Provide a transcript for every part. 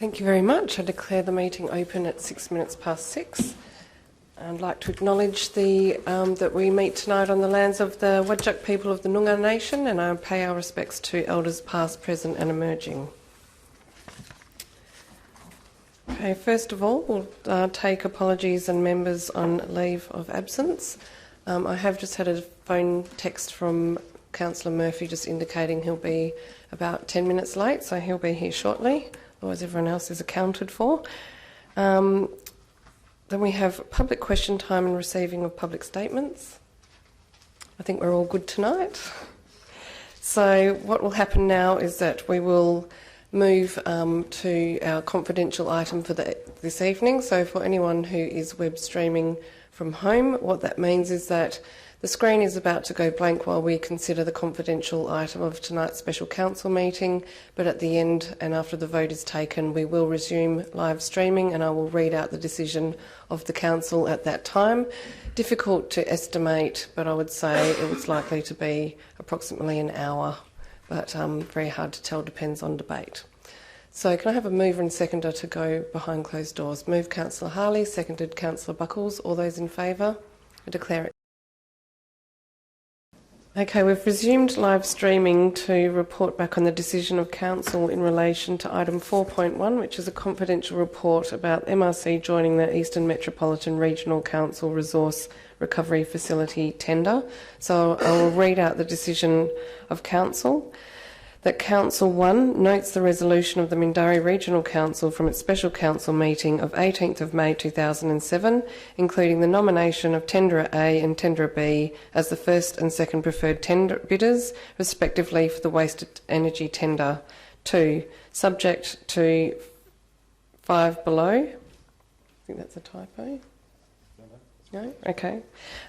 Thank you very much. I declare the meeting open at 6:06. I'd like to acknowledge that we meet tonight on the lands of the Wadjuk people of the Noongar Nation, and I pay our respects to elders past, present and emerging. Okay, first of all, we'll take apologies and members on leave of absence. I have just had a phone text from Councillor Murphy just indicating he'll be about 10 minutes late, so he'll be here shortly. Otherwise everyone else is accounted for. Then we have public question time and receiving of public statements. I think we're all good tonight. So what will happen now is that we will move to our confidential item for this evening. So for anyone who is web streaming from home, what that means is that the screen is about to go blank while we consider the confidential item of tonight's special council meeting, but at the end and after the vote is taken, we will resume live streaming and I will read out the decision of the council at that time. Difficult to estimate, but I would say it was likely to be approximately an hour, but very hard to tell, depends on debate. So can I have a mover and seconder to go behind closed doors? Move Councillor Harley, seconded Councillor Buckles. All those in favour? I declare it. Okay, we've resumed live streaming to report back on the decision of Council in relation to item 4.1, which is a confidential report about MRC joining the Eastern Metropolitan Regional Council Resource Recovery Facility tender. So I will read out the decision of Council. That Council 1 notes the resolution of the Mindarie Regional Council from its special council meeting of 18th of May 2007, including the nomination of Tenderer A and Tenderer B as the first and second preferred tender bidders, respectively, for the waste energy tender. 2, subject to 5 below. I think that's a typo. No? Okay.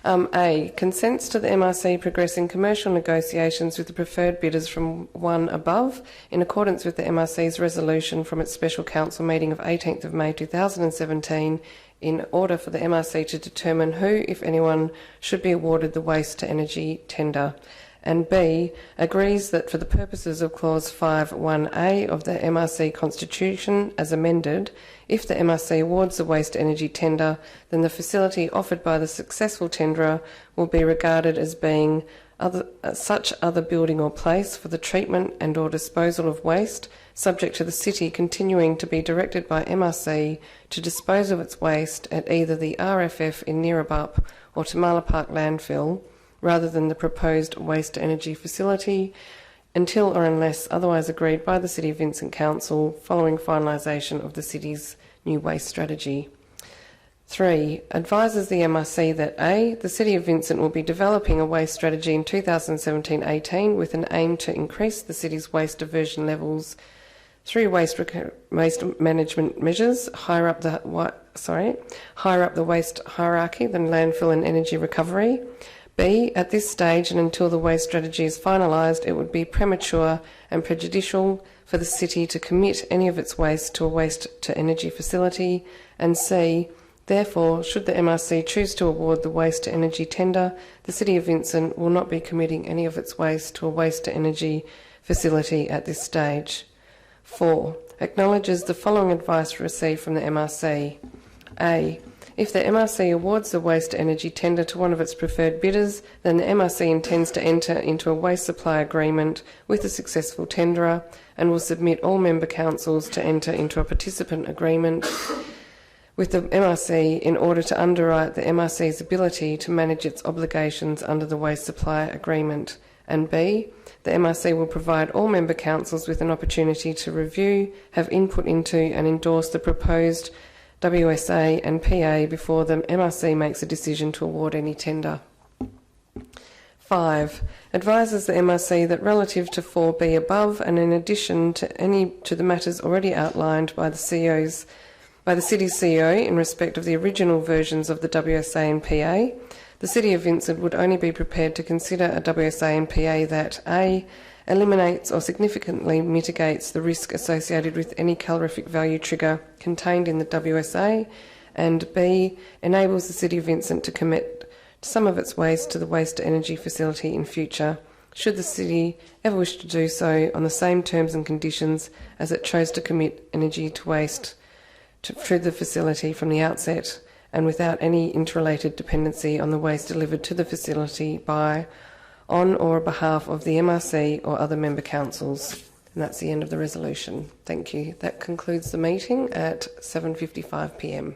A, consents to the MRC progressing commercial negotiations with the preferred bidders from 1 above in accordance with the MRC's resolution from its special council meeting of 18th of May 2017 in order for the MRC to determine who, if anyone, should be awarded the waste to energy tender. And B, agrees that for the purposes of Clause 5.1a of the MRC Constitution as amended, if the MRC awards the waste energy tender, then the facility offered by the successful tenderer will be regarded as being such other building or place for the treatment and or disposal of waste, subject to the city continuing to be directed by MRC to dispose of its waste at either the RFF in Neerabup or Tamala Park landfill, rather than the proposed waste energy facility, until or unless otherwise agreed by the City of Vincent Council following finalisation of the city's new waste strategy. 3, advises the MRC that A, the City of Vincent will be developing a waste strategy in 2017-18 with an aim to increase the city's waste diversion levels through waste management measures, higher up the waste hierarchy than landfill and energy recovery. B, at this stage and until the waste strategy is finalised, it would be premature and prejudicial for the city to commit any of its waste to a waste-to-energy facility. And C, therefore, should the MRC choose to award the waste-to-energy tender, the City of Vincent will not be committing any of its waste to a waste-to-energy facility at this stage. 4, acknowledges the following advice received from the MRC. A, if the MRC awards the waste energy tender to one of its preferred bidders, then the MRC intends to enter into a waste supply agreement with the successful tenderer and will submit all member councils to enter into a participant agreement with the MRC in order to underwrite the MRC's ability to manage its obligations under the waste supply agreement. And B, the MRC will provide all member councils with an opportunity to review, have input into and endorse the proposed WSA and PA before the MRC makes a decision to award any tender. 5, advises the MRC that relative to 4B above and in addition to the matters already outlined by the city's CEO in respect of the original versions of the WSA and PA, the City of Vincent would only be prepared to consider a WSA and PA that A, eliminates or significantly mitigates the risk associated with any calorific value trigger contained in the WSA, and B, enables the City of Vincent to commit some of its waste to the waste-to-energy facility in future, should the City ever wish to do so on the same terms and conditions as it chose to commit energy to waste through the facility from the outset, and without any interrelated dependency on the waste delivered to the facility by, on or on behalf of the MRC or other member councils. And that's the end of the resolution. Thank you. That concludes the meeting at 7:55 p.m.